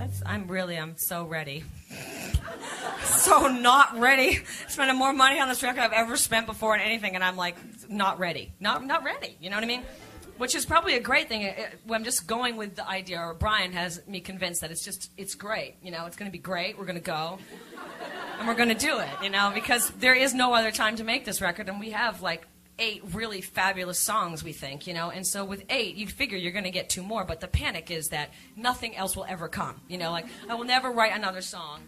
I'm so ready. So not ready. Spending more money on this record I've ever spent before on anything, and I'm like, not ready. Not ready. You know what I mean? Which is probably a great thing. I'm just going with the idea, or Brian has me convinced that it's great. You know, it's going to be great. We're going to go. And we're going to do it, you know, because there is no other time to make this record, and we have, like, 8 really fabulous songs, we think, you know, and so with 8, you figure you're going to get 2 more, but the panic is that nothing else will ever come, you know, like, I will never write another song,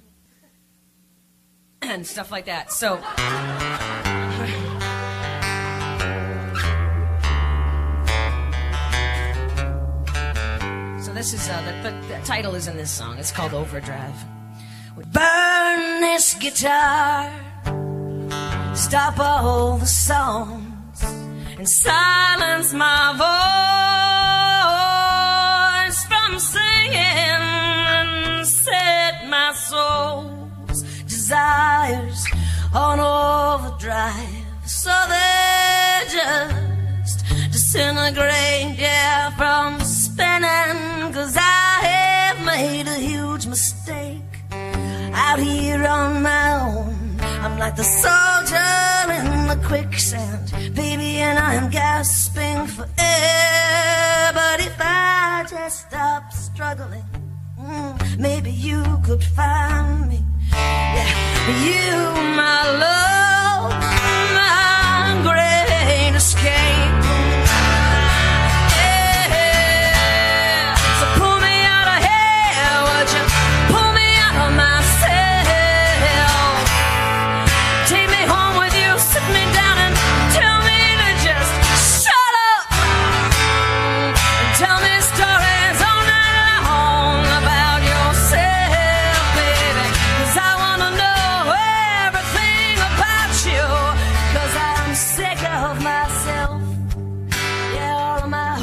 and stuff like that, so... So this is, the title is in this song, it's called Overdrive. We burn this guitar, stop all the songs, and silence my voice from singing, and set my soul's desires on overdrive, so they just disintegrate, yeah, from spinning, 'cause I have made a huge mistake out here on my own. I'm like the soldier in the quicksand, baby, and I'm gasping for air. But if I just stop struggling, maybe you could find me. Yeah, you, my love, my great escape.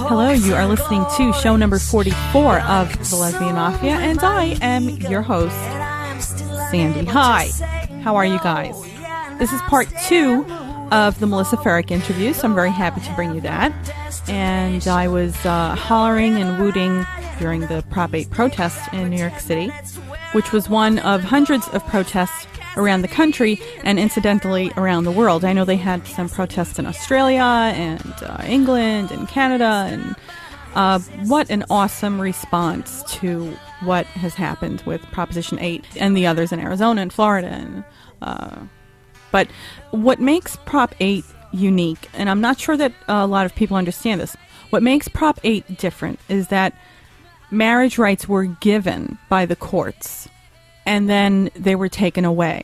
Hello, you are listening to show number 44 of the Lesbian Mafia, and I am your host, Sandy. Hi, how are you guys? This is part 2 of the Melissa Ferrick Interview, so I'm very happy to bring you that. And I was hollering and wooting during the Prop 8 protest in New York City, which was one of hundreds of protests around the country and incidentally around the world. I know they had some protests in Australia and England and Canada, and what an awesome response to what has happened with Proposition 8 and the others in Arizona and Florida. But what makes Prop 8 unique, and I'm not sure that a lot of people understand this, what makes Prop 8 different is that marriage rights were given by the courts, and then they were taken away.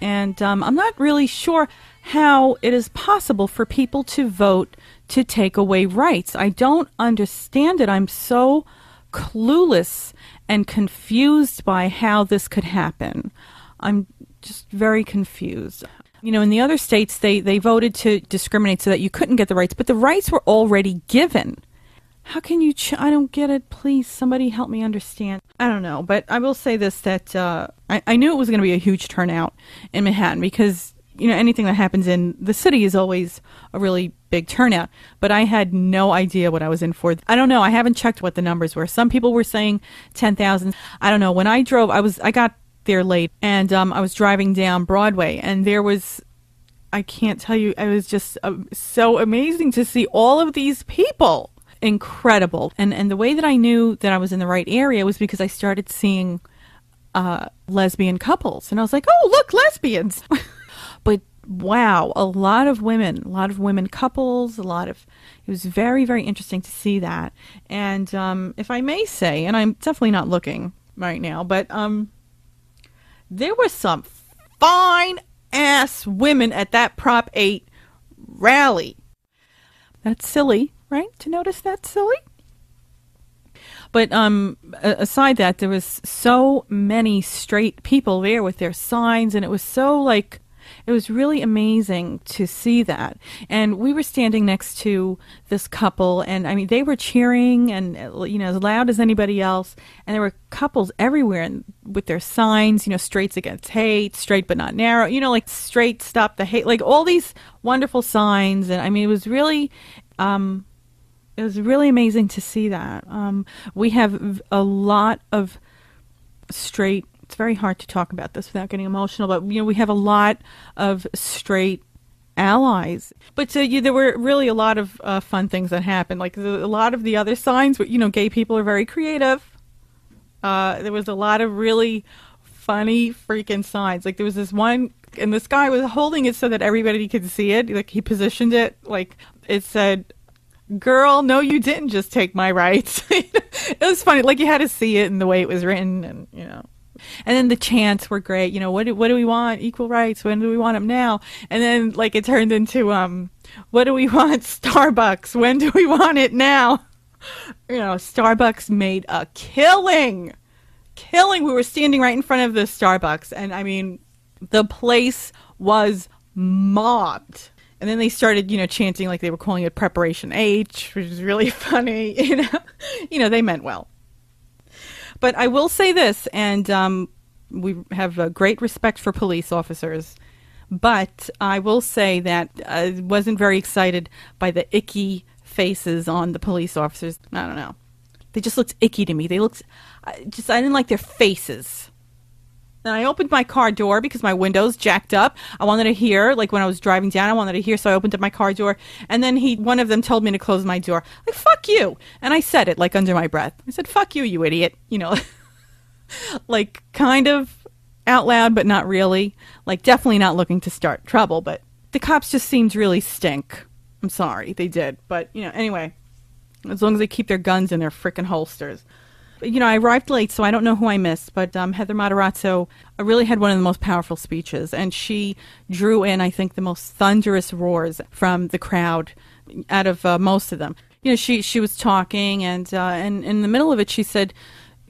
And I'm not really sure how it is possible for people to vote to take away rights. I don't understand it. I'm so clueless and confused by how this could happen. I'm just very confused. You know, in the other states, they voted to discriminate so that you couldn't get the rights, but the rights were already given. How can you... I don't get it. Please, somebody help me understand. I don't know, but I will say this, that I knew it was going to be a huge turnout in Manhattan because, you know, anything that happens in the city is always a really big turnout. But I had no idea what I was in for. I don't know. I haven't checked what the numbers were. Some people were saying 10,000. I don't know. When I drove, I got there late, and I was driving down Broadway, and there was... I can't tell you. It was just so amazing to see all of these people. Incredible. And the way that I knew that I was in the right area was because I started seeing lesbian couples, and I was like, oh, look, lesbians. But wow, a lot of women couples, it was very, very interesting to see that. And if I may say, and I'm definitely not looking right now, but there were some fine ass women at that Prop 8 rally. That's silly, right? To notice that's silly. But aside that, there was so many straight people there with their signs, and it was so like, it was really amazing to see that. And we were standing next to this couple, and I mean, they were cheering and, you know, as loud as anybody else. And there were couples everywhere and with their signs, you know, straights against hate, straight but not narrow, you know, like straight stop the hate, like all these wonderful signs. And I mean, it was really amazing to see that. We have a lot of straight, it's very hard to talk about this without getting emotional, but we have a lot of straight allies. But there were really a lot of fun things that happened. Like a lot of the other signs, but gay people are very creative. There was a lot of really funny freaking signs. Like there was this one, and this guy was holding it so that everybody could see it. Like he positioned it, like it said, "Girl, no, you didn't just take my rights." It was funny. Like you had to see it in the way it was written, and And then the chants were great. What do we want? Equal rights. When do we want them now? And then like it turned into what do we want? Starbucks. When do we want it now? Starbucks made a killing. We were standing right in front of the Starbucks, and I mean, the place was mobbed. And then they started, chanting like they were calling it Preparation H, which is really funny. They meant well. But I will say this, and we have great respect for police officers, but I will say that I wasn't very excited by the icky faces on the police officers. I don't know. They just looked icky to me. They looked, I didn't like their faces. Then I opened my car door because my window's jacked up. I wanted to hear, like when I was driving down, I wanted to hear, so I opened up my car door. And then one of them told me to close my door. Like, fuck you. And I said it, like, under my breath. I said, fuck you, you idiot. Like, kind of out loud, but not really. Like, definitely not looking to start trouble. But the cops just seemed really stink. I'm sorry, they did. But, anyway, as long as they keep their guns in their frickin' holsters. I arrived late, so I don't know who I missed, but Heather Matarazzo really had one of the most powerful speeches, and she drew in, I think, the most thunderous roars from the crowd out of most of them. She was talking, and in the middle of it, she said,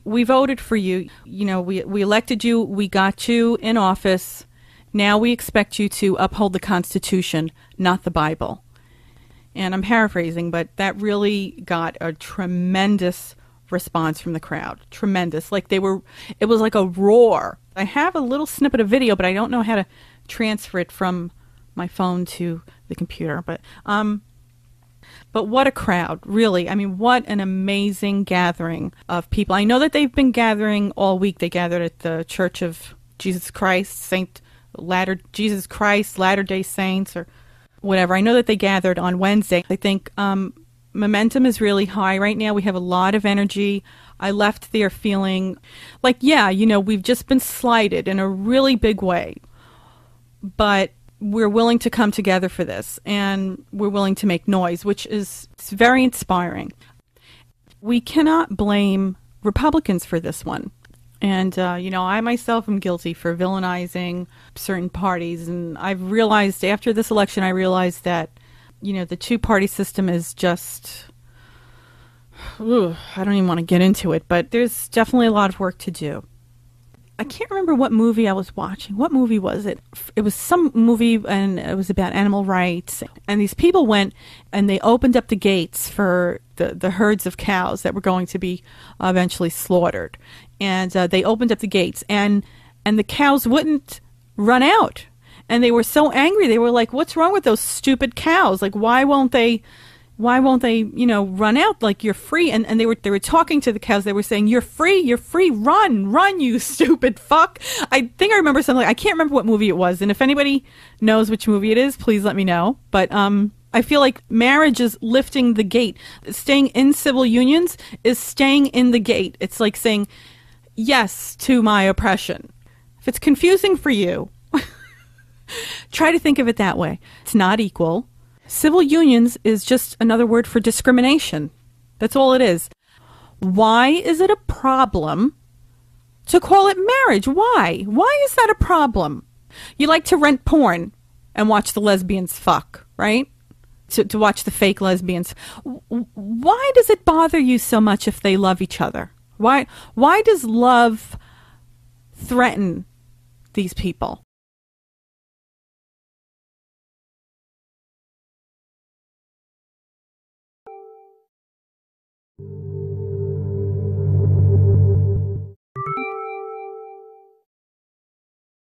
"We voted for you. We elected you. We got you in office. Now we expect you to uphold the Constitution, not the Bible." And I'm paraphrasing, but that really got a tremendous response from the crowd. Tremendous. Like it was like a roar. I have a little snippet of video, but I don't know how to transfer it from my phone to the computer. But what a crowd, really. I mean, what an amazing gathering of people. I know that they've been gathering all week. They gathered at the Church of Jesus Christ, Jesus Christ, Latter-day Saints, or whatever. I know that they gathered on Wednesday. I think momentum is really high right now. We have a lot of energy. I left there feeling like, we've just been slighted in a really big way, but we're willing to come together for this, and we're willing to make noise, which is very inspiring. We cannot blame Republicans for this one. And, I myself am guilty for villainizing certain parties, and I've realized after this election, that the two-party system is just, I don't even want to get into it, but there's definitely a lot of work to do. I can't remember what movie I was watching. What movie was it? It was some movie, and it was about animal rights. And these people went, and they opened up the gates for the herds of cows that were going to be eventually slaughtered. And they opened up the gates, and the cows wouldn't run out. And they were so angry. They were like, "What's wrong with those stupid cows? Like, why won't they, run out? Like, you're free." And they were talking to the cows. They were saying, "You're free, run, you stupid fuck." I think I remember something. I can't remember what movie it was. And if anybody knows which movie it is, please let me know. But I feel like marriage is lifting the gate. Staying in civil unions is staying in the gate. It's like saying yes to my oppression. If it's confusing for you, try to think of it that way. It's not equal. Civil unions is just another word for discrimination. That's all it is. Why is it a problem to call it marriage? Why? Why is that a problem? You like to rent porn and watch the lesbians fuck, right? To watch the fake lesbians. Why does it bother you so much if they love each other? Why does love threaten these people?